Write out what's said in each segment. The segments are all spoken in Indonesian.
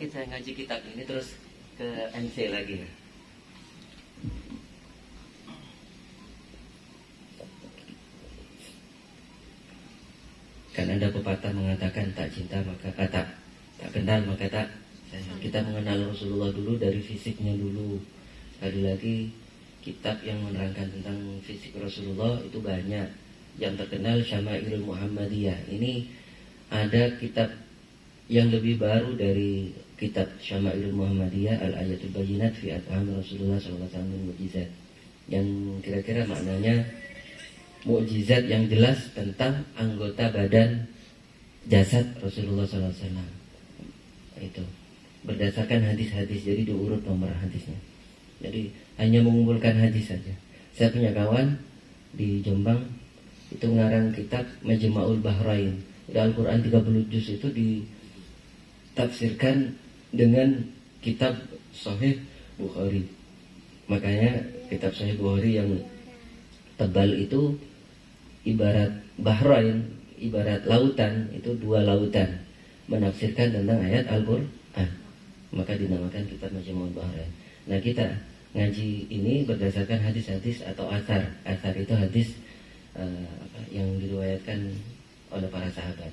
mungkin saya ngaji kitab ini terus ke MC lagi ya. Kan ada pepatah mengatakan tak cinta maka tak kenal maka tak sayang. Kita mengenal Rasulullah dulu dari fisiknya dulu. Sekali lagi kitab yang menerangkan tentang fisik Rasulullah itu banyak. Yang terkenal Syama'ilul Muhammadiyah. Ini ada kitab yang lebih baru dari kitab Syama'ilul Muhammadiyah, Al-Ayatul Bayyinat fi Atham Rasulullah SAW Mukjizat. Yang kira-kira maknanya mukjizat yang jelas tentang anggota badan jasad Rasulullah SAW. Itu berdasarkan hadis-hadis, jadi diurut nomor hadisnya. Jadi hanya mengumpulkan hadis saja. Saya punya kawan di Jombang itu ngarang kitab Majma'ul Bahrain. Al-Quran 30 juz itu ditafsirkan dengan kitab Sahih Bukhari. Makanya kitab Sahih Bukhari yang tebal itu ibarat Bahrain, ibarat lautan, itu dua lautan, menafsirkan tentang ayat Al-Quran. Maka dinamakan kitab Majma'ul Bahrain. Nah, kita ngaji ini berdasarkan hadis-hadis atau asar. Asar itu hadis yang diriwayatkan oleh para sahabat.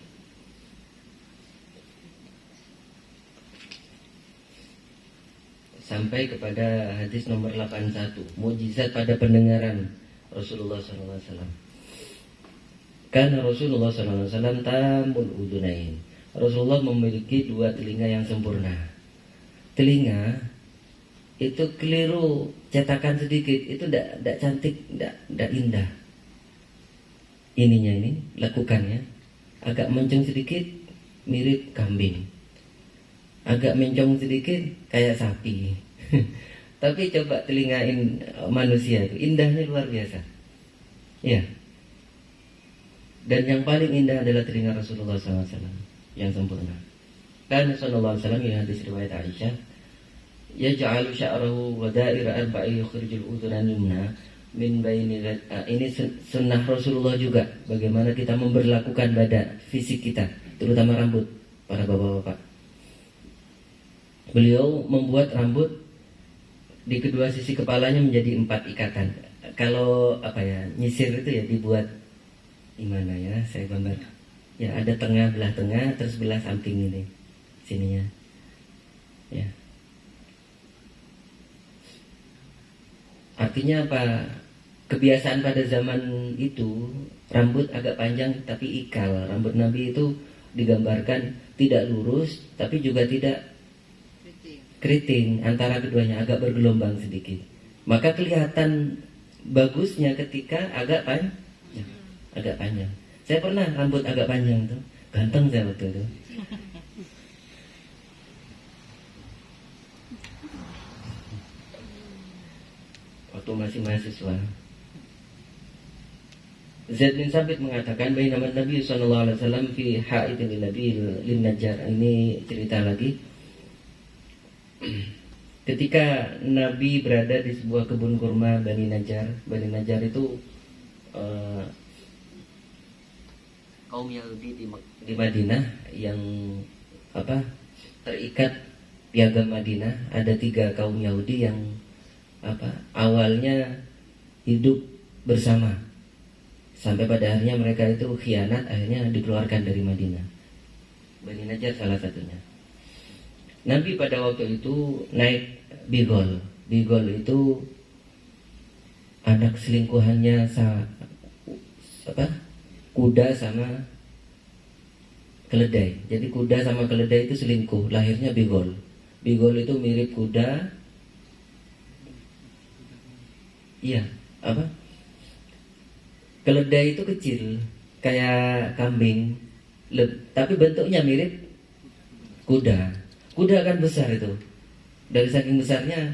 Sampai kepada hadis nomor 81, mukjizat pada pendengaran Rasulullah SAW. Karena Rasulullah SAW tamul udunain. Rasulullah memiliki dua telinga yang sempurna. Telinga itu keliru cetakan sedikit, itu tidak cantik, tidak indah. Ininya ini, lakukannya agak mencong sedikit, mirip kambing. Agak mencong sedikit, kayak sapi. Tapi coba telingain manusia itu, indahnya luar biasa. Ya. Dan yang paling indah adalah telinga Rasulullah SAW yang sempurna. Dan Rasulullah SAW yang hadis riwayat Aisyah, yaj'alu sya'rahu wa da'ira arba'i yukhrijul udhunan yumna min baini. Ini sunnah Rasulullah juga, bagaimana kita memberlakukan badan fisik kita, terutama rambut para bapak-bapak. Beliau membuat rambut di kedua sisi kepalanya menjadi 4 ikatan. Kalau nyisir itu ya dibuat gimana ya, saya gambar. Ya, ada tengah, belah tengah, terus belah samping ini sininya. Ya. Artinya apa? Kebiasaan pada zaman itu rambut agak panjang tapi ikal. Rambut Nabi itu digambarkan tidak lurus tapi juga tidak keriting, antara keduanya agak bergelombang sedikit. Maka kelihatan bagusnya ketika agak panjang. Saya pernah rambut agak panjang tuh, ganteng saya waktu itu. Waktu masih mahasiswa. Zaid bin Sabit mengatakan bahwa Nabi sallallahu alaihi wasallam fi haidin Nabi lin Najjar. Ini cerita lagi. Ketika Nabi berada di sebuah kebun kurma Bani Najjar. Bani Najjar itu kaum Yahudi di Madinah yang terikat piagam Madinah. Ada 3 kaum Yahudi yang awalnya hidup bersama sampai pada akhirnya mereka itu khianat, akhirnya dikeluarkan dari Madinah. Bani Najjar salah satunya. Nabi pada waktu itu naik bigol. Bigol itu anak selingkuhannya kuda sama keledai. Jadi kuda sama keledai itu selingkuh, lahirnya bigol. Bigol itu mirip kuda. Iya, keledai itu kecil, kayak kambing, tapi bentuknya mirip kuda. Kuda kan besar itu. Dari saking besarnya,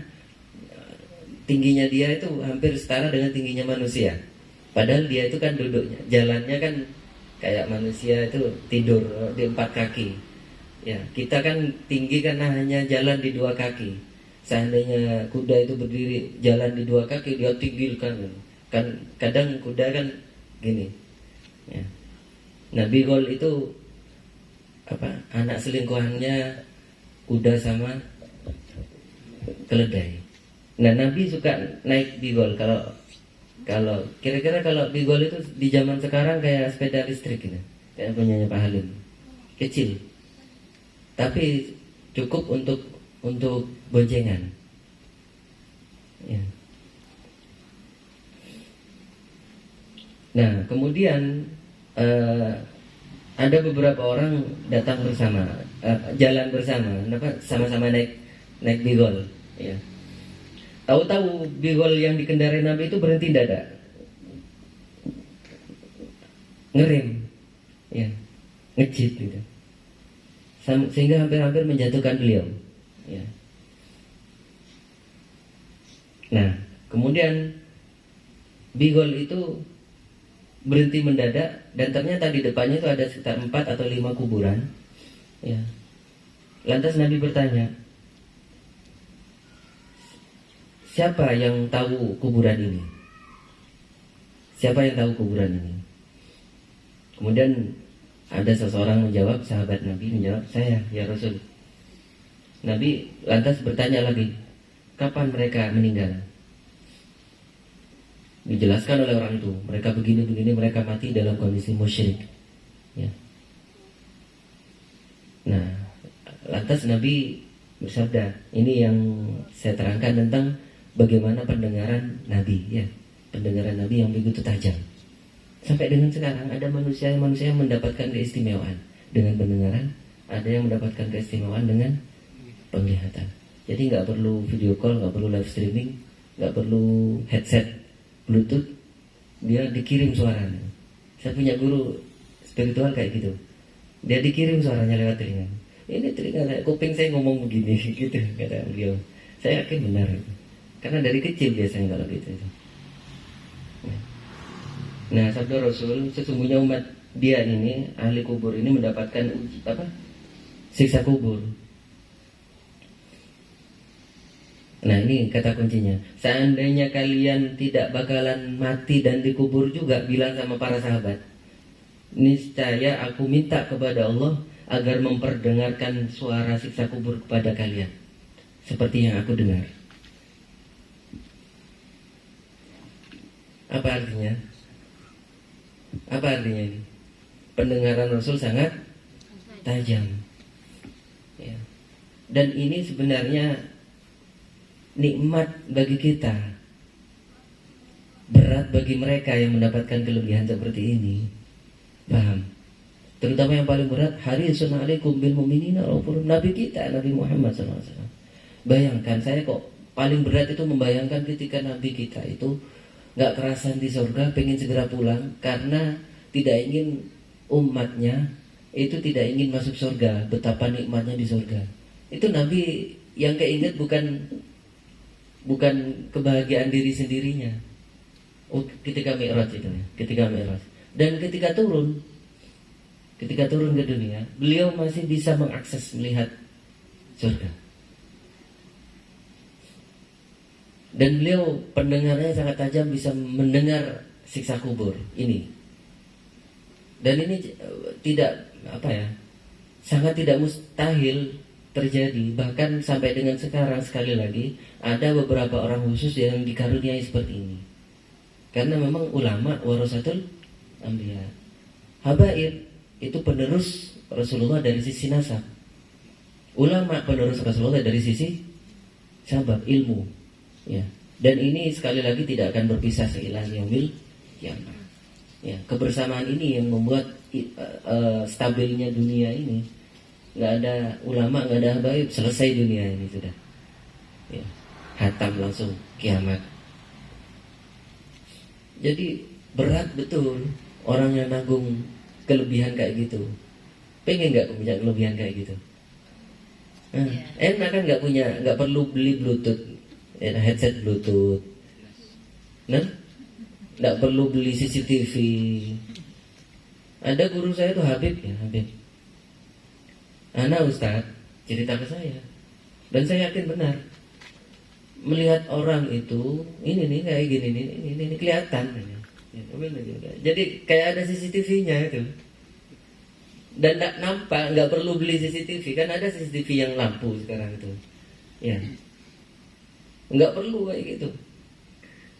tingginya dia itu hampir setara dengan tingginya manusia. Padahal dia itu kan duduknya, jalannya kan kayak manusia itu tidur di 4 kaki. Ya, kita kan tinggi karena hanya jalan di 2 kaki. Seandainya kuda itu berdiri jalan di 2 kaki, dia tinggi kan kadang kuda kan gini. Ya. Nah, bigol itu anak selingkuhannya kuda sama keledai. Nah, Nabi suka naik bigol. Kalau kira-kira kalau bigol itu di zaman sekarang kayak sepeda listrik gitu, kayak punyanya Pak Halim, kecil, tapi cukup untuk boncengan. Ya. Nah, kemudian ada beberapa orang datang bersama, jalan bersama, sama-sama naik bigol. Ya. Tahu-tahu bigol yang dikendarai Nabi itu berhenti mendadak, ngerem, ya, ngejit gitu, sehingga hampir-hampir menjatuhkan beliau. Ya. Nah, kemudian bigol itu berhenti mendadak dan ternyata di depannya itu ada sekitar 4 atau 5 kuburan. Ya. Lantas Nabi bertanya, siapa yang tahu kuburan ini? Siapa yang tahu kuburan ini? Kemudian ada seseorang menjawab, sahabat Nabi menjawab, saya ya Rasul. Nabi lantas bertanya lagi, kapan mereka meninggal? Dijelaskan oleh orang itu, mereka begini-begini, mereka mati dalam kondisi musyrik. Ya. Nah, lantas Nabi bersabda, ini yang saya terangkan tentang bagaimana pendengaran Nabi, ya, pendengaran Nabi yang begitu tajam. Sampai dengan sekarang ada manusia yang mendapatkan keistimewaan dengan pendengaran, ada yang mendapatkan keistimewaan dengan penglihatan. Jadi nggak perlu video call, nggak perlu live streaming, nggak perlu headset Bluetooth, dia dikirim suaranya. Saya punya guru spiritual kayak gitu, dia dikirim suaranya lewat telinga. Ini telinga saya, kuping saya ngomong begini, gitu kata beliau. Saya yakin benar, karena dari kecil biasanya kalau gitu. Nah, sabda Rasul, sesungguhnya umat dia ini, ahli kubur ini mendapatkan siksa kubur. Nah, ini kata kuncinya. Seandainya kalian tidak bakalan mati dan dikubur juga, bilang sama para sahabat, niscaya aku minta kepada Allah agar memperdengarkan suara siksa kubur kepada kalian, seperti yang aku dengar. Apa artinya? Apa artinya ini? Pendengaran Rasul sangat tajam. Ya. Dan ini sebenarnya nikmat bagi kita, berat bagi mereka yang mendapatkan kelebihan seperti ini. Paham? Terutama yang paling berat, harisun alaikum bil mu'minina raufur, Nabi kita, Nabi Muhammad SAW. Bayangkan, saya kok paling berat itu membayangkan ketika Nabi kita itu gak kerasan di surga, pengen segera pulang karena tidak ingin umatnya itu tidak ingin masuk surga. Betapa nikmatnya di surga. Itu Nabi yang keinget bukan kebahagiaan diri sendirinya. Ketika Mi'raj itu ya, ketika Mi'raj. Dan ketika turun ke dunia, beliau masih bisa mengakses, melihat surga. Dan beliau pendengarannya sangat tajam, bisa mendengar siksa kubur ini. Dan ini sangat tidak mustahil terjadi. Bahkan sampai dengan sekarang, sekali lagi, ada beberapa orang khusus yang dikaruniai seperti ini. Karena memang ulama warasatul anbiya. Habaib itu penerus Rasulullah dari sisi nasab. Ulama penerus Rasulullah dari sisi sabab, ilmu. Ya. Dan ini sekali lagi tidak akan berpisah seilah yaumil qiyamah. Ya, kebersamaan ini yang membuat stabilnya dunia ini. Nggak ada ulama, nggak ada habaib, selesai dunia ini sudah. Ya, hatam langsung kiamat. Jadi berat betul orang yang nanggung kelebihan kayak gitu. Pengen nggak punya kelebihan kayak gitu? Enak kan, nggak perlu beli Bluetooth, headset Bluetooth. Nah, nggak perlu beli CCTV. Ada guru saya tuh Habib. Anak Ustadz cerita ke saya, dan saya yakin benar. Melihat orang itu, ini nih kayak gini nih, ini kelihatan. Jadi kayak ada CCTV-nya itu. Dan tidak nampak, nggak perlu beli CCTV. Kan ada CCTV yang lampu sekarang itu. Ya, nggak perlu kayak gitu.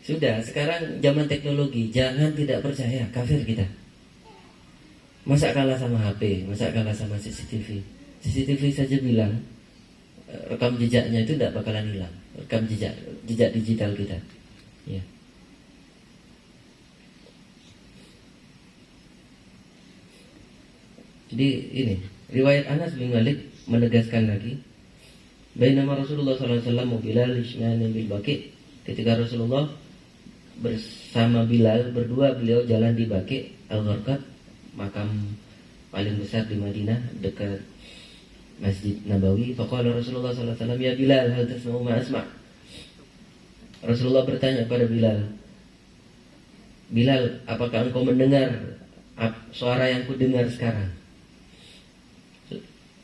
Sudah, sekarang zaman teknologi, jangan tidak percaya, kafir kita. Masa kalah sama HP, masa kalah sama CCTV. CCTV saja bilang rekam jejaknya itu tidak bakalan hilang. Rekam jejak digital kita. Ya. Jadi ini riwayat Anas bin Malik menegaskan lagi, bainama Rasulullah SAW Bilal isnani bil Baqi, ketika Rasulullah bersama Bilal berdua, beliau jalan di Baqi Al-Gharqad, makam paling besar di Madinah dekat Masjid Nabawi. Faqala Rasulullah SAW, ya Bilal, hal tasma'u ma asma'. Rasulullah bertanya kepada Bilal, Bilal, apakah engkau mendengar suara yang ku dengar sekarang?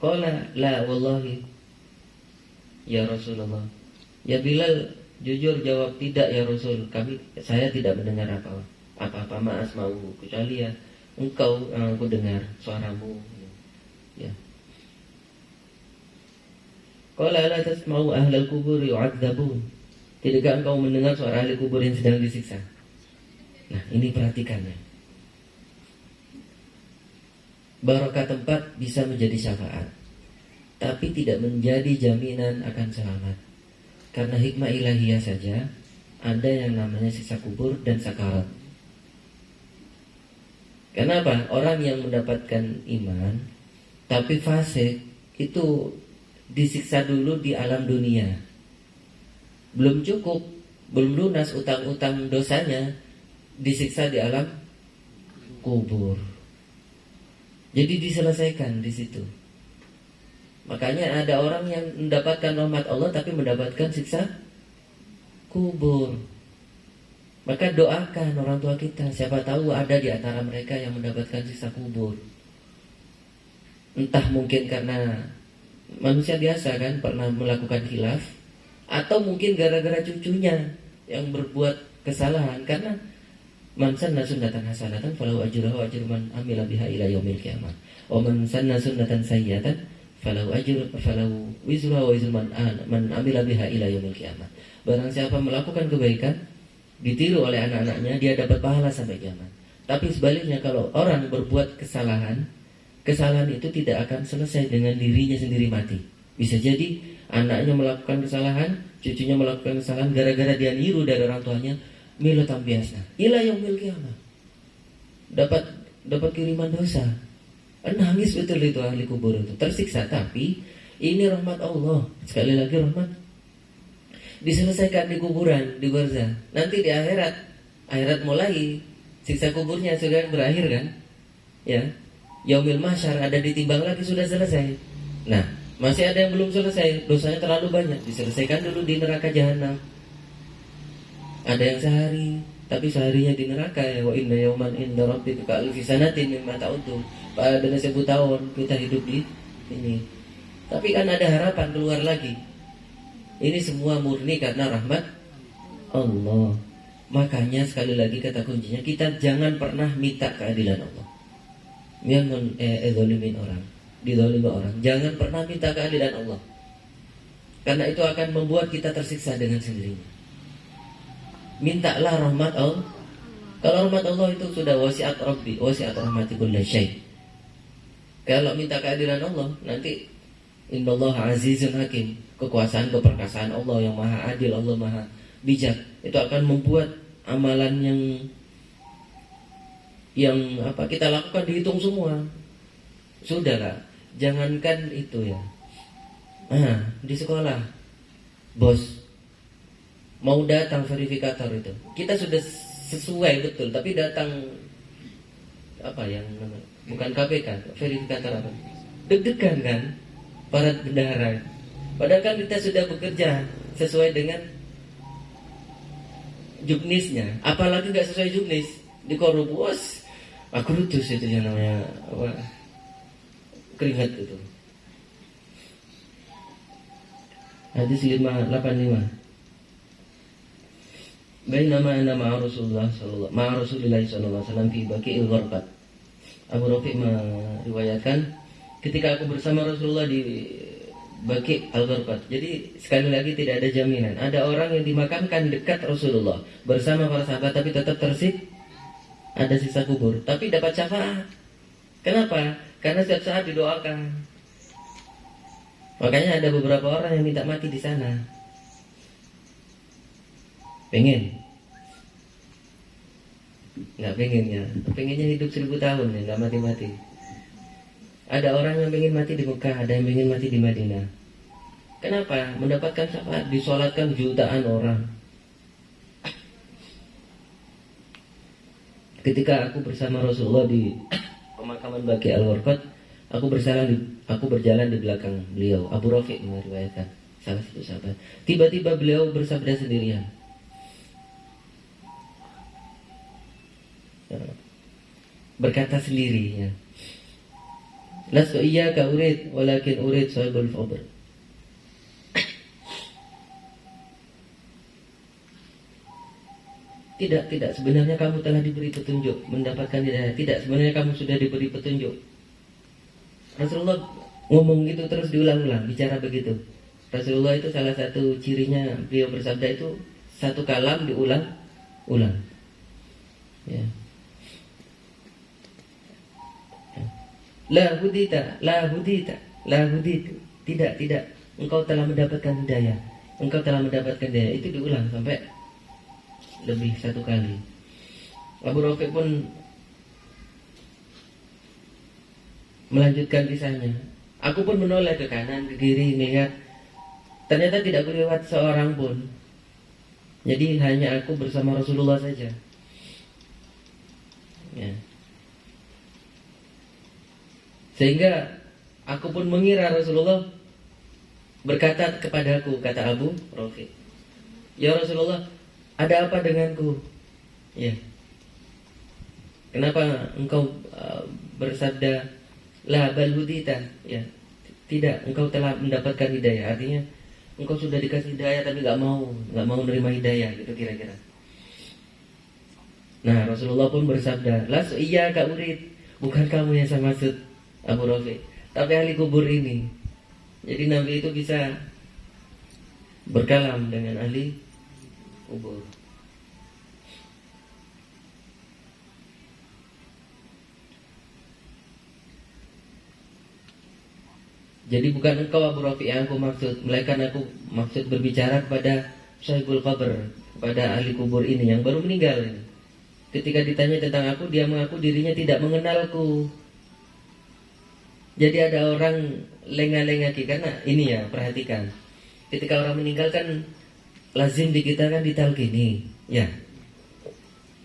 Qala la wallahi ya Rasulullah. Ya Bilal, jujur jawab, tidak ya Rasul, saya tidak mendengar apa-apa ma asma'u, kecuali ya engkau yang aku dengar suaramu. Ya. Qala la tasma'u ahlal kubur yu'adzabun. Tidakkah engkau mendengar suara ahli kubur yang sedang disiksa? Nah, ini perhatikannya. Barokah tempat bisa menjadi syafaat, tapi tidak menjadi jaminan akan selamat. Karena hikmah ilahiyah saja ada yang namanya siksa kubur dan sakarat. Kenapa? Orang yang mendapatkan iman tapi fasik itu disiksa dulu di alam dunia. Belum cukup, belum lunas utang-utang dosanya, disiksa di alam kubur. Jadi diselesaikan di situ. Makanya ada orang yang mendapatkan rahmat Allah tapi mendapatkan siksa kubur. Maka doakan orang tua kita, siapa tahu ada di antara mereka yang mendapatkan siksa kubur. Entah mungkin karena manusia biasa kan, pernah melakukan khilaf, atau mungkin gara-gara cucunya yang berbuat kesalahan. Karena man sanna sunnatan hasanatan falahu ajruha wa ajru man amila biha ila yaumil qiyamah. Wa man sanna sunnatan sayyi'atan falahu wizruha wa wizru man amila biha ila yaumil qiyamah. Barang siapa melakukan kebaikan ditiru oleh anak-anaknya, dia dapat pahala sampai kiamat. Tapi sebaliknya, kalau orang berbuat kesalahan itu tidak akan selesai dengan dirinya sendiri mati. Bisa jadi anaknya melakukan kesalahan, cucunya melakukan kesalahan, gara-gara dia niru dari orang tuanya, milo tambiasna ila yaumil qiyamah, dapat kiriman dosa. Nangis betul itu ahli kubur itu, tersiksa. Tapi ini rahmat Allah, sekali lagi rahmat, diselesaikan di kuburan, di barzah. Nanti di akhirat mulai siksa kuburnya sudah berakhir kan, ya. Yaumil mahsyar ada ditimbang lagi, sudah selesai. Nah, masih ada yang belum selesai, dosanya terlalu banyak, diselesaikan dulu di neraka jahanam. Ada yang sehari, tapi seharinya di neraka, ya. Wa inna yauman inda rabbika ka alfi sanatin mimma ta'udun. Pada 1000 tahun kita hidup di ini. Tapi kan ada harapan keluar lagi. Ini semua murni karena rahmat Allah. Makanya sekali lagi kata kuncinya, kita jangan pernah minta keadilan Allah. Jangan zalimin orang, dizalimi orang. Jangan pernah minta keadilan Allah, karena itu akan membuat kita tersiksa dengan sendirinya. Mintalah rahmat Allah. Kalau rahmat Allah itu sudah wasiat Rabbi, wasiat rahmati kulli syai. Kalau minta keadilan Allah, nanti innallaha azizun hakim. Kekuasaan, keperkasaan Allah yang maha adil, Allah maha bijak, itu akan membuat amalan yang kita lakukan dihitung semua. Sudahlah, jangankan itu ya. Di sekolah, bos mau datang verifikator itu, kita sudah sesuai betul, tapi datang bukan KPK, verifikator apa? Deg-degan kan para bendahara. Padahal kan kita sudah bekerja sesuai dengan juknisnya. Apalagi nggak sesuai juknis, dikorup, bos. Aku lutus itu yang namanya keringat itu. Hadis 585. Bainama ana ma'a Rasulillah sallallahu alaihi wasallam fi Baqi'il Gharqad. Abu Rafiq meriwayatkan, ketika aku bersama Rasulullah di Baqi Al-Gharqad. Jadi sekali lagi tidak ada jaminan. Ada orang yang dimakamkan dekat Rasulullah bersama para sahabat, tapi tetap tersik, ada sisa kubur, tapi dapat syafaat. Kenapa? Karena setiap saat didoakan. Makanya ada beberapa orang yang minta mati di sana. Pengen? Nggak pengen ya. Pengennya hidup 1000 tahun ya, nggak mati-mati. Ada orang yang ingin mati di Mekah, ada yang ingin mati di Madinah. Kenapa? Mendapatkan syafaat, disolatkan jutaan orang. Ketika aku bersama Rasulullah di pemakaman Baqi Al-Gharqad, aku berjalan di belakang beliau. Abu Rafiq meriwayatkan, salah satu sahabat. Tiba-tiba beliau bersabda sendirian. Berkata sendiri ya. Lastu iyyaka urid walakin urid sahibul fadl. Tidak, sebenarnya kamu telah diberi petunjuk, mendapatkan hidayah. Tidak, sebenarnya kamu sudah diberi petunjuk. Rasulullah ngomong gitu terus diulang-ulang, bicara begitu. Rasulullah itu salah satu cirinya, beliau bersabda itu satu kalam diulang-ulang. Ya. La hudita. Tidak. Engkau telah mendapatkan hidayah. Itu diulang sampai lebih satu kali. Abu Rafiq pun melanjutkan kisahnya. Aku pun menoleh ke kanan, ke kiri, melihat ternyata tidak berlewat seorang pun. Jadi hanya aku bersama Rasulullah saja. Ya. Sehingga aku pun mengira Rasulullah berkata kepadaku, kata Abu Rafiq, ya Rasulullah, ada apa denganku? Ya. Kenapa engkau bersabda la bal hudita? Ya. Tidak, engkau telah mendapatkan hidayah. Artinya engkau sudah dikasih hidayah tapi nggak mau menerima hidayah, gitu kira-kira. Nah, Rasulullah pun bersabda, las iyyaka urid, bukan kamu yang saya maksud Abu Rafiq, tapi ahli kubur ini. Jadi Nabi itu bisa berkalam dengan ahli kubur. Jadi bukan engkau Abu Rafiq yang aku maksud, melainkan aku maksud berbicara kepada Sahibul Qabr, kepada ahli kubur ini yang baru meninggal ini. Ketika ditanya tentang aku, dia mengaku dirinya tidak mengenalku. Jadi ada orang lengah-lengah karena ini ya, perhatikan. Ketika orang meninggal kan lazim di kita kan ditalkini, ya.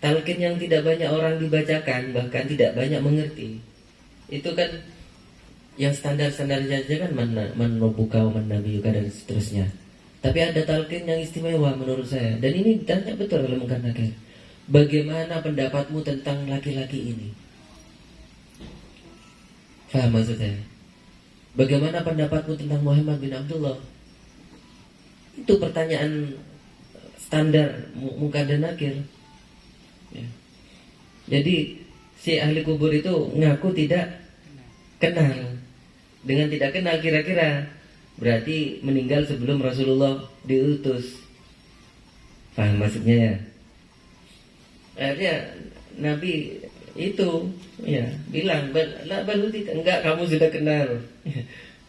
Talqin yang tidak banyak orang dibacakan, bahkan tidak banyak mengerti. Itu kan yang standar-standarnya saja kan man rabbuka wa man nabiyuka dan seterusnya. Tapi ada talqin yang istimewa menurut saya. Dan ini ditanya betul oleh Munkar Nakir. Bagaimana pendapatmu tentang laki-laki ini? Faham maksud saya? Bagaimana pendapatmu tentang Muhammad bin Abdullah? Itu pertanyaan standar Munkar dan Nakir. Ya. Jadi si ahli kubur itu ngaku tidak kenal. Dengan tidak kenal kira-kira berarti meninggal sebelum Rasulullah diutus. Paham maksudnya ya? Akhirnya Nabi itu ya bilang, enggak, kamu sudah kenal.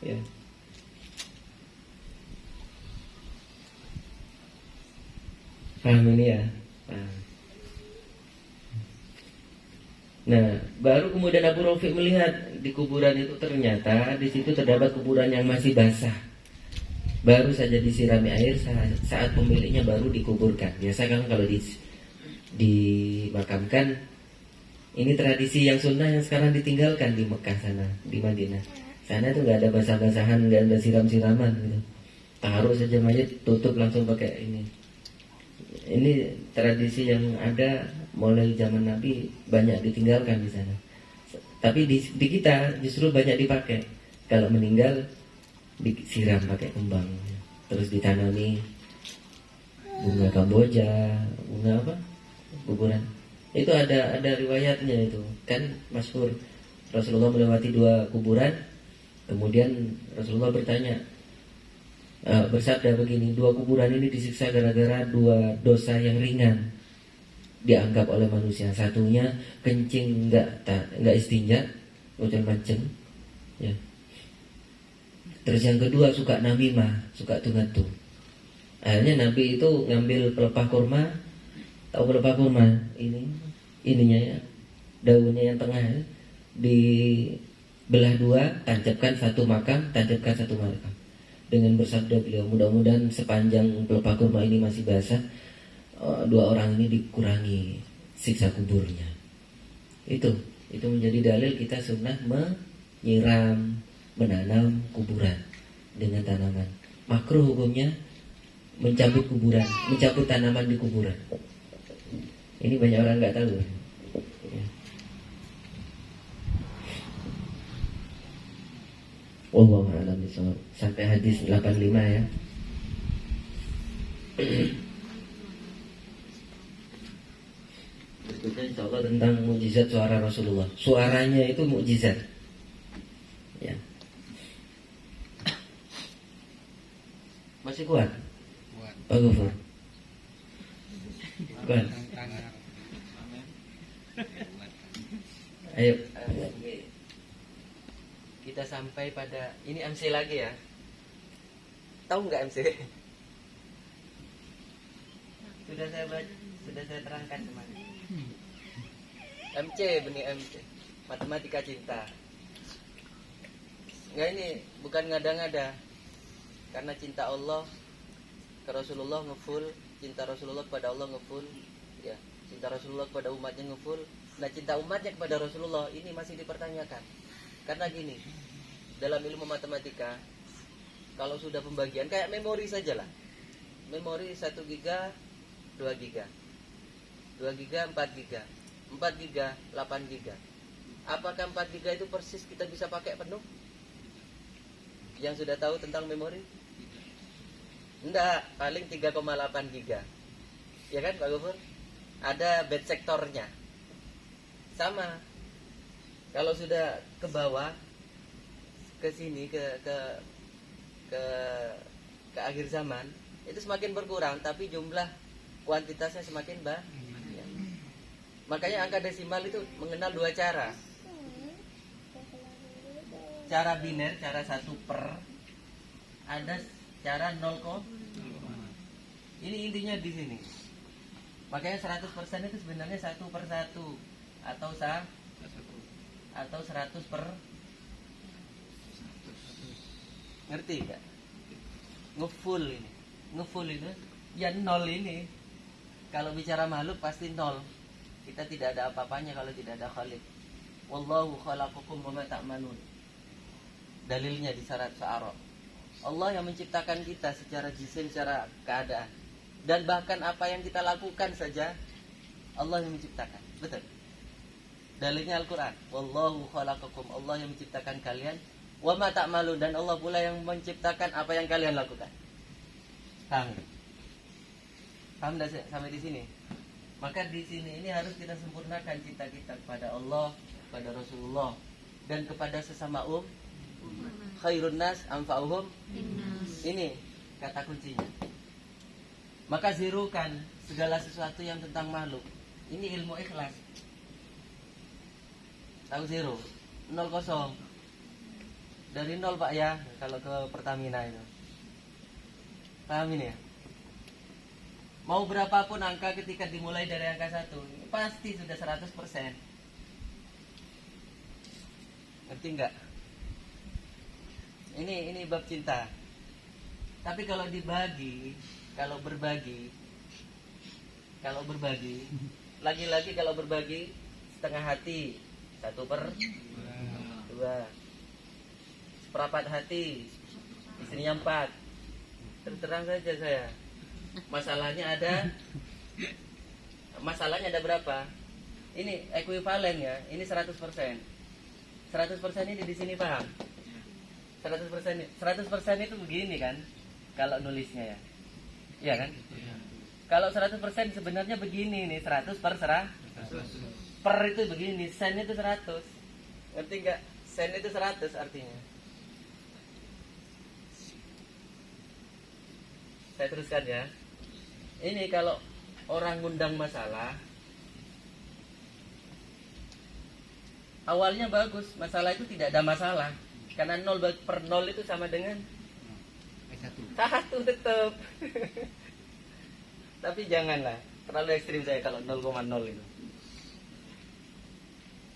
Ya. Paham ini ya? Paham. Nah, baru kemudian Abu Rafiq melihat di kuburan itu ternyata di situ terdapat kuburan yang masih basah. Baru saja disirami air saat pemiliknya baru dikuburkan. Biasa kan kalau dimakamkan, ini tradisi yang sunnah yang sekarang ditinggalkan di Mekah sana, di Madinah. Sana tuh nggak ada basah-basahan, nggak ada siram-siraman gitu. Taruh saja mayat, tutup langsung pakai ini. Ini tradisi yang ada mulai zaman Nabi, banyak ditinggalkan di sana. Tapi di kita justru banyak dipakai. Kalau meninggal disiram pakai kembang, terus ditanami bunga kamboja, bunga apa? Kuburan. Itu ada riwayatnya itu, kan masyhur. Rasulullah melewati 2 kuburan. Kemudian Rasulullah bertanya, bersabda begini, 2 kuburan ini disiksa gara-gara 2 dosa yang ringan dianggap oleh manusia. Satunya kencing nggak istinja, ucap mancing, ya. Terus yang kedua suka namimah, suka tungatu. Akhirnya Nabi itu ngambil pelepah kurma. Tahu pelepah kurma? Ininya ya, daunnya yang tengah ya, dibelah 2, tancapkan 1 makam, tancapkan 1 makam. Dengan bersabda beliau, mudah-mudahan sepanjang pelepah kurma ini masih basah, 2 orang ini dikurangi siksa kuburnya. Itu menjadi dalil kita sunnah menyiram, menanam kuburan dengan tanaman. Makruh hukumnya mencabut kuburan, mencabut tanaman di kuburan. Ini banyak orang nggak tahu. Ya. Wallahu a'lam bishawab. Sampai hadis 85 ya. Berikutnya insyaallah tentang mukjizat suara Rasulullah. Suaranya itu mukjizat. Ya. Masih kuat? Pak Gufur. Kuat. Ayo. Kita sampai pada ini MC lagi ya. Tahu nggak MC? Sudah saya terangkan kemarin. MC benih MC. Matematika cinta. Enggak, ini bukan ngada-ngada. Karena cinta Allah ke Rasulullah ngefull, cinta Rasulullah kepada Allah ngefull, ya. Cinta Rasulullah kepada umatnya ngefull. Nah, cinta umatnya kepada Rasulullah ini masih dipertanyakan. Karena gini, dalam ilmu matematika, kalau sudah pembagian kayak memori sajalah. Memori 1 giga, 2 giga. 2 giga, 4 giga. 4 giga, 8 giga. Apakah 4 giga itu persis kita bisa pakai penuh? Yang sudah tahu tentang memori? Enggak, paling 3,8 giga. Ya kan Pak Gufur? Ada bed sektornya. Sama. Kalau sudah ke bawah, ke sini, ke akhir zaman, itu semakin berkurang, tapi jumlah kuantitasnya semakin banyak. Ya. Makanya angka desimal itu mengenal 2 cara. Cara biner, cara 1 per, ada cara 0, ini intinya di sini. Makanya 100% itu sebenarnya 1 per 1 atau 100 per, ngerti gak? Ngefull itu ya 0 ini. Kalau bicara makhluk pasti 0. Kita tidak ada apa-apanya kalau tidak ada Khalik. Wallahu khalaqakum wa ma ta'malun. Dalilnya di surat Al-A'raf. Allah yang menciptakan kita secara jisim, secara keadaan. Dan bahkan apa yang kita lakukan saja Allah yang menciptakan. Betul. Dalilnya Al-Quran. Wallahu khalaqakum. Allah yang menciptakan kalian. Wa ma ta'malun. Dan Allah pula yang menciptakan apa yang kalian lakukan. Paham? Paham dah sampai di sini? Maka di sini ini harus kita sempurnakan cinta kita kepada Allah, kepada Rasulullah, dan kepada sesama khairun nas anfa'uhum. Ini kata kuncinya. Maka zirukan segala sesuatu yang tentang makhluk. Ini ilmu ikhlas. Tahu zero? 0,0. Dari 0 Pak ya, kalau ke Pertamina itu. Paham ini ya? Mau berapapun angka ketika dimulai dari angka 1, pasti sudah 100%. Ngerti enggak? Ini bab cinta. Tapi kalau dibagi, kalau berbagi, lagi-lagi kalau berbagi setengah hati, 1/2, seperempat hati, istrinya 4. Terang saja saya. Masalahnya ada berapa? Ini ekuivalen ya, ini 100%. 100% ini di sini paham? 100% itu begini kan? Kalau nulisnya ya. Iya kan? Kalau 100% sebenarnya begini nih, 100 per 100. Per itu begini, sen itu 100. Ngerti nggak? Sen itu 100 artinya. Saya teruskan ya. Ini kalau orang ngundang masalah, awalnya bagus, masalah itu tidak ada masalah. Karena 0 per 0 itu sama dengan 1 tetap. Tapi janganlah, terlalu ekstrim saya kalau 0,0 itu.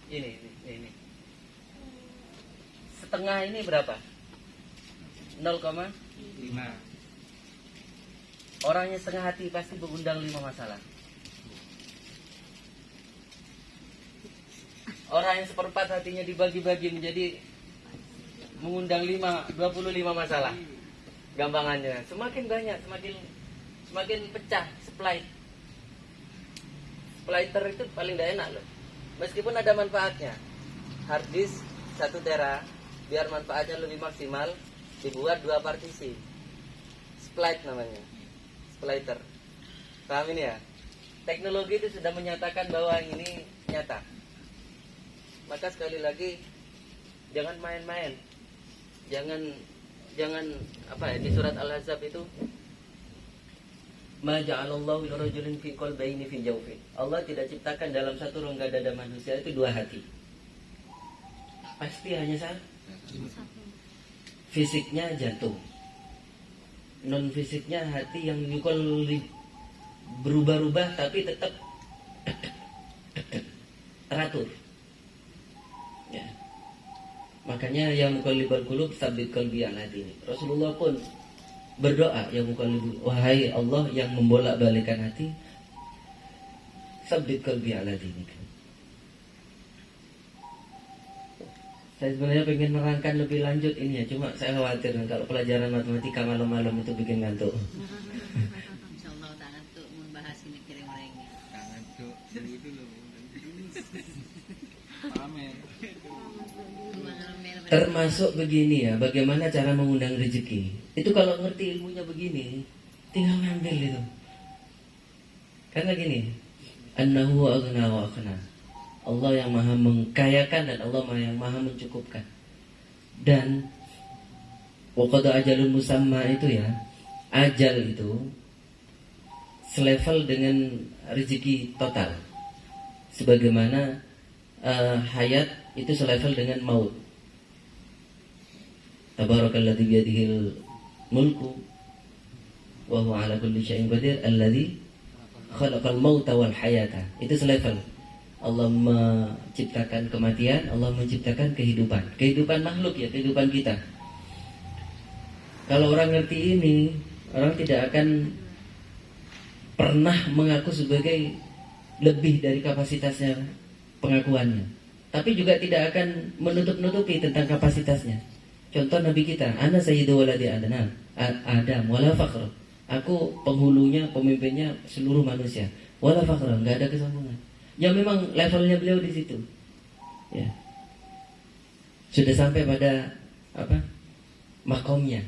Ini. Setengah ini berapa? 0,5. Orangnya setengah hati pasti mengundang 5 masalah. Orang yang seperempat hatinya dibagi-bagi menjadi mengundang 25 masalah. Gampangannya semakin banyak, semakin pecah. Splitter itu paling tidak enak loh. Meskipun ada manfaatnya. Hard disk 1 tera, biar manfaatnya lebih maksimal, dibuat 2 partisi. Split namanya. Splitter. Paham ini ya? Teknologi itu sudah menyatakan bahwa ini nyata. Maka sekali lagi jangan main-main. Jangan apa ya, di surat Al-Ahzab itu ma ja'alallahu li rajulin fi qalbayni fi jawfi. Allah tidak ciptakan dalam satu rongga dada manusia itu 2 hati. Pasti hanya satu. Fisiknya jantung. Non fisiknya hati yang berubah-ubah tapi tetap teratur. Ya. Makanya yang muqallibal qulub tsabbit qalbi ala dinik. Rasulullah pun berdoa, ya muqallibul, wahai Allah yang membolak-balikkan hati, tsabbit qalbi ala dinik. Saya sebenarnya pengen merangkan lebih lanjut ini ya, cuma saya khawatir kalau pelajaran matematika malam-malam itu bikin ngantuk. Insyaallah tak ngantuk membahas ini kira-kira. Tak ngantuk dulu. Pamer. Termasuk begini ya, bagaimana cara mengundang rezeki. Itu kalau ngerti ilmunya begini, tinggal ngambil itu. Karena gini, annahu aghna wa aghna. Allah yang maha mengkayakan dan Allah yang maha mencukupkan. Dan waqada ajalun musamma itu ya, ajal itu selevel dengan rezeki total. Sebagaimana hayat itu selevel dengan maut. Tabarakalladzi biyadihil mulku wa huwa ala kulli syai'in qadir alladzi khalaqal mauta wal hayata. Itu selevel. Allah menciptakan kematian, Allah menciptakan kehidupan. Kehidupan makhluk ya, kehidupan kita. Kalau orang ngerti ini, orang tidak akan pernah mengaku sebagai lebih dari kapasitasnya pengakuannya. Tapi juga tidak akan menutup-nutupi tentang kapasitasnya. Contoh Nabi kita, ana sayyidu waladi Adam wala fakhr. Aku penghulunya, pemimpinnya seluruh manusia. Wala fakhr, enggak ada kesombongan. Ya memang levelnya beliau di situ. Ya. Sudah sampai pada makomnya.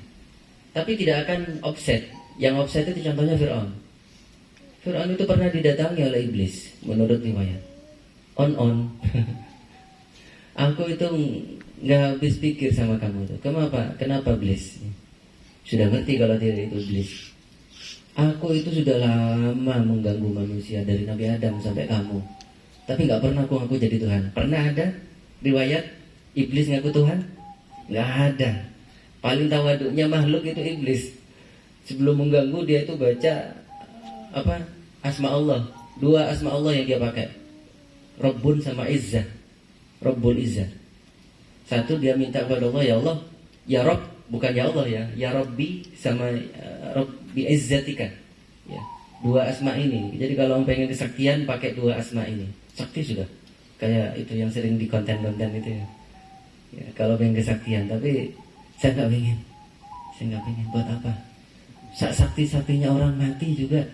Tapi tidak akan offset. Yang offset itu contohnya Fir'aun. Fir'aun itu pernah didatangi oleh iblis menurut riwayat. On. Aku itu nggak habis pikir sama kamu tuh. Kenapa iblis? Sudah ngerti kalau dia itu iblis. Aku itu sudah lama mengganggu manusia dari Nabi Adam sampai kamu. Tapi nggak pernah aku ngaku jadi Tuhan. Pernah ada riwayat iblis ngaku Tuhan? Nggak ada. Paling tawaduknya makhluk itu iblis. Sebelum mengganggu dia itu baca asma Allah. 2 asma Allah yang dia pakai. Rabbun sama Izzah. Rabbul Izzah. Satu dia minta kepada Allah, ya Allah, ya Rabb, bukan ya Allah ya, ya Rabbi sama Rabbi Izzatika. Ya, 2 asma ini. Jadi kalau pengen kesaktian pakai 2 asma ini. Sakti sudah. Kayak itu yang sering di konten-konten itu ya. Ya, kalau pengen kesaktian, tapi saya nggak pengen. Saya nggak pengen buat apa? Sakti-saktinya orang mati juga.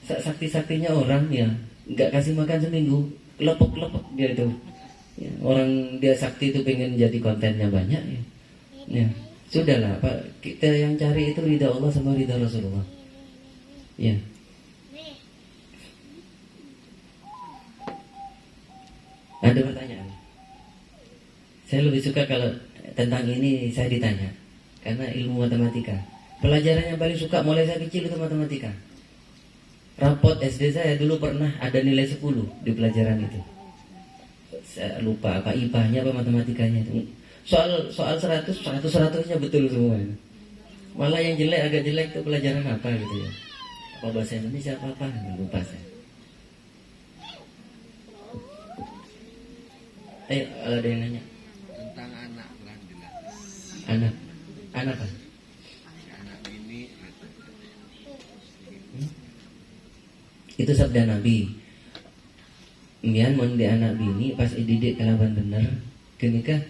Sakti-saktinya orang ya nggak kasih makan seminggu, lepek-lepek dia itu. Ya, orang dia sakti itu pengen jadi kontennya banyak ya. Ya, sudahlah Pak, kita yang cari itu ridha Allah sama ridha Rasulullah. Ya. Ada pertanyaan? Saya lebih suka kalau tentang ini saya ditanya, karena ilmu matematika. Pelajaran yang paling suka mulai saya kecil itu matematika. Rapot SD saya dulu pernah ada nilai 10 di pelajaran itu. Saya lupa apa IPA-nya apa matematikanya itu. Soal 100-100-nya betul semua. Malah yang jelek agak jelek itu pelajaran apa gitu ya. Apa bahasa Indonesia apa lupa saya. Ayo ada yang nanya. Tentang anak lah jelas. Anak apa? Anak ini Itu sabda Nabi. Mian mon di anak bini pas didik kelaban bener, kenika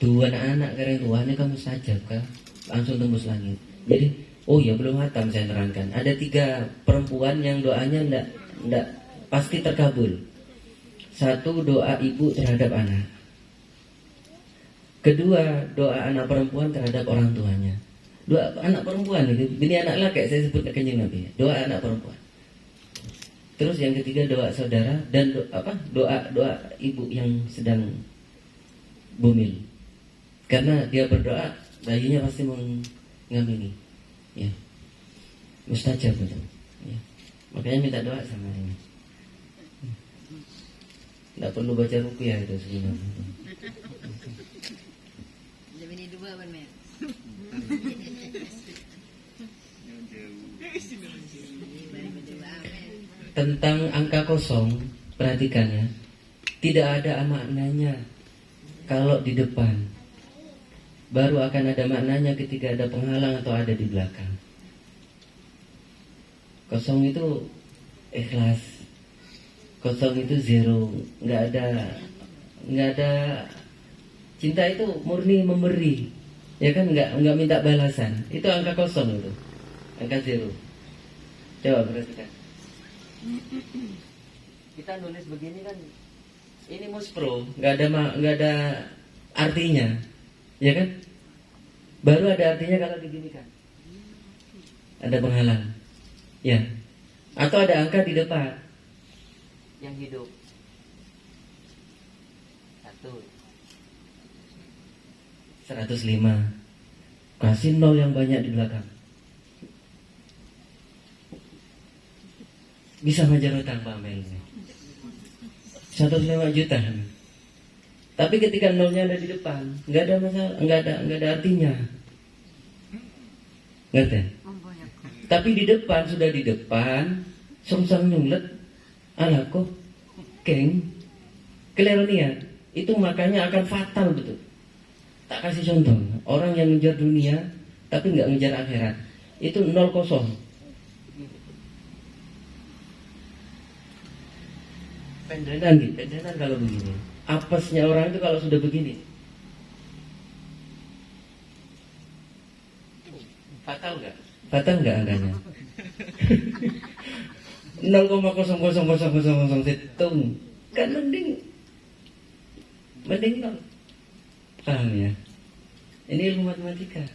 dua anak kareng tuane kamu saja kah langsung tembus langit. Jadi oh ya belum hatam saya terangkan. Ada 3 perempuan yang doanya ndak pasti terkabul. 1 doa ibu terhadap anak. Kedua doa anak perempuan terhadap orang tuanya. Doa anak perempuan itu, ini anak laki saya sebut Kanjeng Nabi. Doa anak perempuan. Terus yang ketiga doa saudara dan doa ibu yang sedang bumil. Karena dia berdoa bayinya pasti mengamini. Ya. Mustajab betul. Ya. Makanya minta doa sama ini. Tidak perlu baca ruqyah itu sebenarnya. Lebih ini 2 ban men. yang jauh. Balik berdua men. Tentang angka kosong, perhatikan ya. Tidak ada maknanya kalau di depan. Baru akan ada maknanya ketika ada penghalang atau ada di belakang. Kosong itu ikhlas. Kosong itu zero. Nggak ada. Cinta itu murni memberi. Ya kan nggak minta balasan. Itu angka kosong itu. Angka zero. Coba perhatikan. Kita nulis begini kan, ini muspro, nggak ada artinya, ya kan? Baru ada artinya kalau diginikan, ada penghalang, ya, atau ada angka di depan yang hidup. 105, kasih 0 yang banyak di belakang. Bisa ngajar utang Pak Amel 105 juta. Tapi ketika nolnya ada di depan, nggak ada masalah, nggak ada artinya. Ngerti? Tapi di depan sudah di depan, songsang nyulet, ala kok, keng, keleronian. Itu makanya akan fatal betul. Tak kasih contoh, orang yang ngejar dunia tapi nggak ngejar akhirat, itu 0-0. Pendenan kalau begini. Apesnya orang itu kalau sudah begini. Fatal nggak angkanya? 0,00000 hitung. Kan mending 0. Paham ya? Ini ilmu matematika.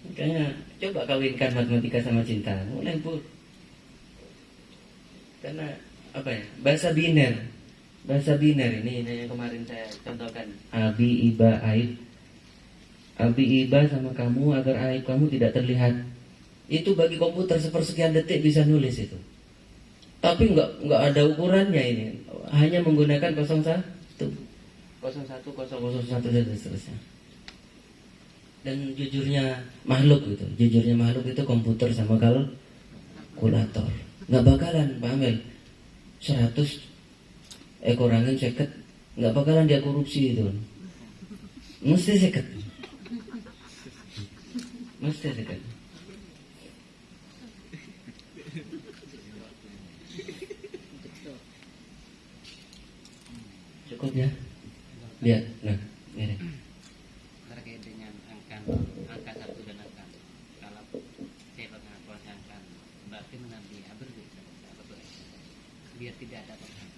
Makanya coba kawinkan matematika sama cinta, mulai pur. Karena apa ya, bahasa biner ini yang kemarin saya contohkan, abi iba aib, abi iba sama kamu agar aib kamu tidak terlihat. Itu bagi komputer sepersekian detik bisa nulis itu, tapi nggak ada ukurannya ini, hanya menggunakan 01 dan seterusnya. Dan jujurnya makhluk itu komputer sama kalkulator nggak bakalan Pak Amel 100 ekor angin 50 nggak bakalan dia korupsi itu, mesti 50. Cukup ya, lihat nah ini terkait dengan angka 1 dan angka, kalau saya pernah prasangkan berarti mengambil biar tidak ada penghalang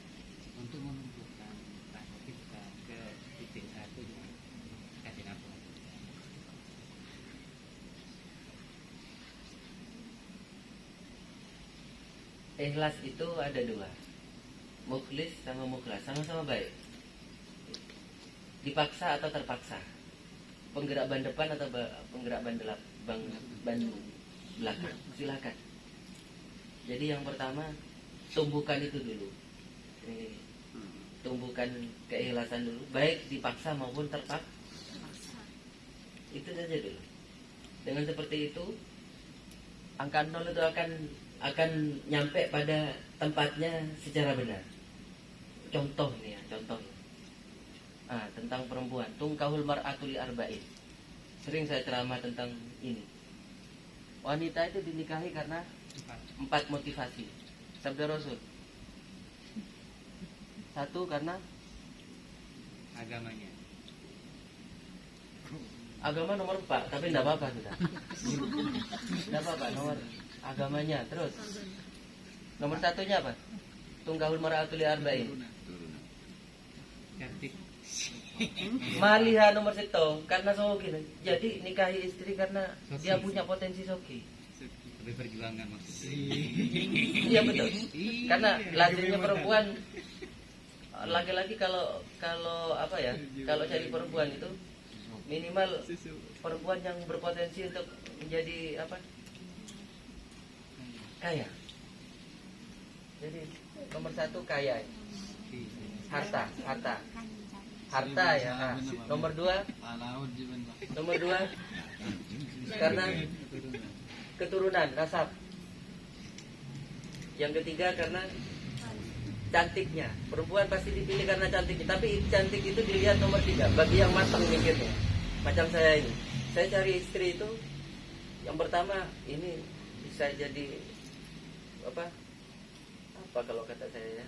untuk menunjukkan bahwa kita ke titik 1 dengan kasih apa. ikhlas itu ada 2, mukhlis sama mukhlas, sama-sama baik. dipaksa atau terpaksa, penggerak ban depan atau penggerak ban belakang, silakan. Jadi yang pertama tumbuhkan itu dulu. Ini, tumbuhkan keikhlasan dulu, baik dipaksa maupun terpaksa. Itu saja dulu. Dengan seperti itu, angka 0 itu akan nyampe pada tempatnya secara benar. Contoh nih ya, contoh. Tentang perempuan, tungkahul mar'atul arba'in. Sering saya ceramah tentang ini. Wanita itu dinikahi karena 4 motivasi. Sabda Rasul. 1 karena agamanya. agama nomor 4, tapi tidak apa-apa sudah. Tidak apa-apa, nomor agamanya. Terus nomor 1-nya apa? Tungkahul mar'atul arba'in. Cantik. Maliha nomor 1 karena soki. Jadi nikahi istri karena dia punya potensi soki. Lebih perjuangan maksudnya. Iya betul. Karena lazimnya perempuan, laki-laki kalau apa ya, kalau cari perempuan itu minimal perempuan yang berpotensi untuk menjadi apa, kaya. Jadi nomor 1 kaya, harta ya. Nomor 2 karena keturunan, nasab. Yang ketiga karena cantiknya. Perempuan pasti dipilih karena cantiknya. Tapi cantik itu dilihat nomor 3. Bagi yang matang mikirnya, macam saya ini, saya cari istri itu yang pertama ini bisa jadi apa kalau kata saya ya,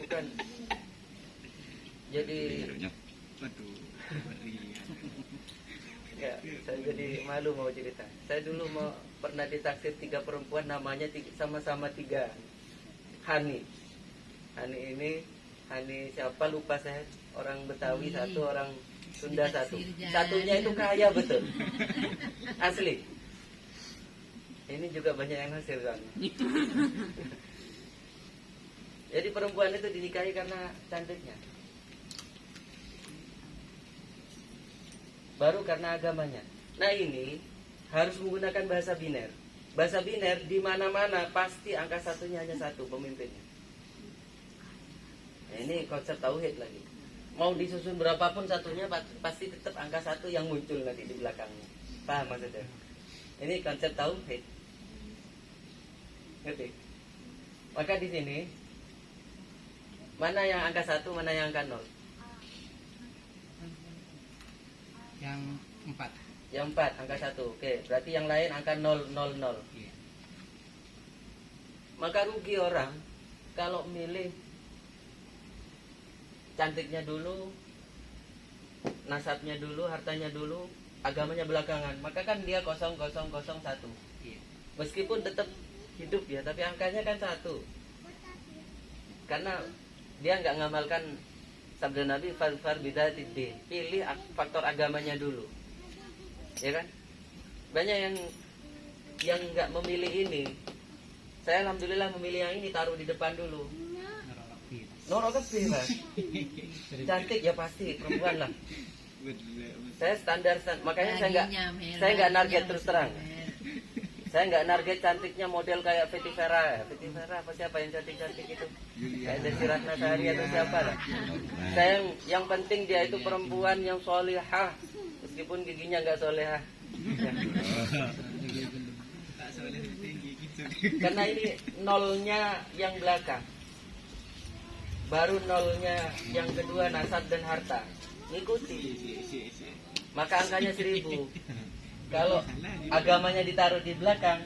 bukan jadi ya, saya jadi malu mau cerita. Saya dulu pernah ditaksir 3 perempuan, namanya sama-sama 3 Hani. Hani ini, Hani siapa lupa saya, orang Betawi 1, orang Sunda 1. Satunya itu kaya betul, asli. Ini juga banyak yang hasil kan. Jadi perempuan itu dinikahi karena cantiknya, baru karena agamanya. Nah ini harus menggunakan bahasa biner. Bahasa biner di mana-mana pasti angka 1-nya hanya 1 pemimpinnya. Nah, ini konsep tauhid lagi. Mau disusun berapapun satunya pasti tetap angka 1 yang muncul nanti di belakangnya. Paham maksudnya? Ini konsep tauhid. Ngerti? Maka di sini mana yang angka 1, mana yang angka 0? Yang 4. Yang 4 angka 1. Oke, berarti yang lain angka 000. Iya. Maka rugi orang kalau milih cantiknya dulu, nasabnya dulu, hartanya dulu, agamanya belakangan. Maka kan dia 0001. Iya. Meskipun tetap hidup ya, tapi angkanya kan 1. Karena dia nggak ngamalkan sabda Nabi, far bidatid. Pilih faktor agamanya dulu, ya kan? Banyak yang nggak memilih ini. Saya alhamdulillah memilih yang ini, taruh di depan dulu. Norok lah. Cantik ya pasti perempuan lah. Saya standar, makanya saya nggak target terus terang. Saya nggak target cantiknya model kayak Fetty Vera apa siapa yang cantik itu, kayak Desi Ratnasari atau siapa lah. Saya yang penting dia itu perempuan yang solihah, meskipun giginya nggak solihah. Karena ini 0-nya yang belakang, baru 0-nya yang kedua nasab dan harta. Ngikuti, maka angkanya 1000. Kalau agamanya ditaruh di belakang,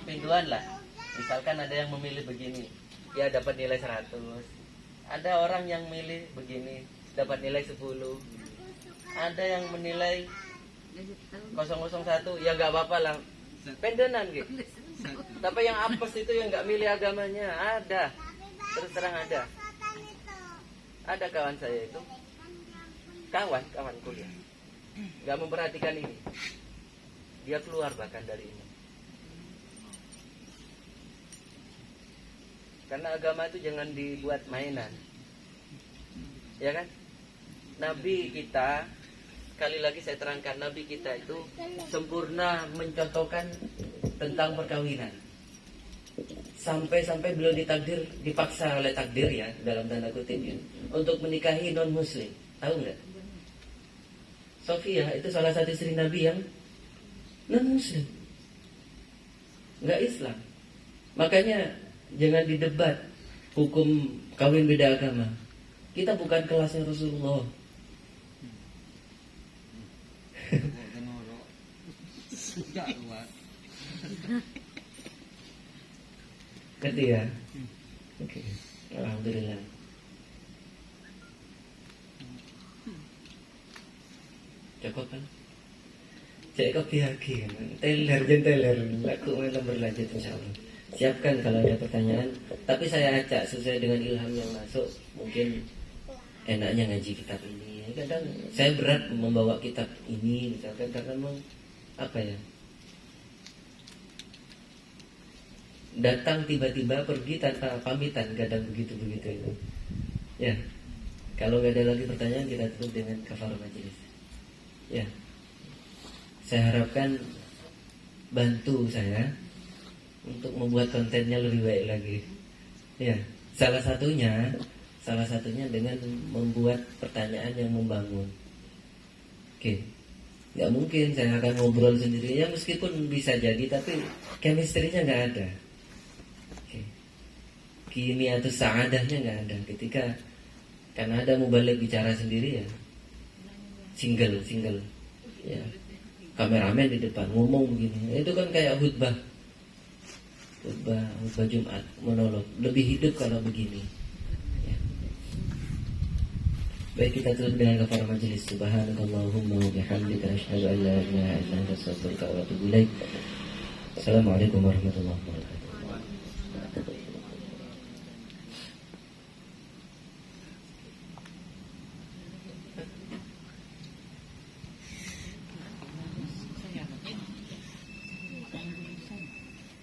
pinduan lah. Misalkan ada yang memilih begini, ya dapat nilai 100. Ada orang yang milih begini, dapat nilai 10. Ada yang menilai 001, ya nggak apa-apa lah, pendenan gitu. Tapi yang apes itu yang nggak milih agamanya, ada. Terus terang ada. Ada kawan saya itu, kawan kuliah, nggak memperhatikan ini, dia keluar bahkan dari ini. Karena agama itu jangan dibuat mainan. Ya kan? Nabi kita, sekali lagi saya terangkan, Nabi kita itu sempurna mencontohkan tentang perkawinan. Sampai-sampai beliau dipaksa oleh takdir ya, dalam tanda kutip ya, untuk menikahi non muslim. Tahu nggak? Sofia itu salah satu istri Nabi yang non muslim, nggak Islam. Makanya jangan didebat hukum kawin beda agama. Kita bukan kelasnya Rasulullah. Kok kenoro. Enggak kuat. Ngerti ya? Oke. Alhamdulillah. Cukup kan? Cukup yakin. Teler. Aku main berlanjut insyaallah. Siapkan kalau ada pertanyaan. Tapi saya acak sesuai dengan ilham yang masuk. Mungkin enaknya ngaji kitab ini. Kadang saya berat membawa kitab ini misalkan karena memang apa ya? Datang tiba-tiba, pergi tanpa pamitan, kadang begitu itu. Ya, kalau nggak ada lagi pertanyaan kita tutup dengan kafarah majelis. Ya, saya harapkan bantu saya untuk membuat kontennya lebih baik lagi. Ya, salah satunya dengan membuat pertanyaan yang membangun. Oke, nggak mungkin saya akan ngobrol sendiri. Ya meskipun bisa jadi, tapi chemistry-nya nggak ada. Kimia atau saadahnya nggak ada ketika karena ada mubalik bicara sendiri ya, single ya, kameramen di depan ngomong begini, itu kan kayak khutbah Jumat monolog, lebih hidup kalau begini ya. Baik, kita tutup dengan kafarah majelis. Subhanakallahumma wa bihamdika asyhadu an la ilaha illa anta astaghfiruka wa atubu ilaik. Assalamualaikum warahmatullahi wabarakatuh.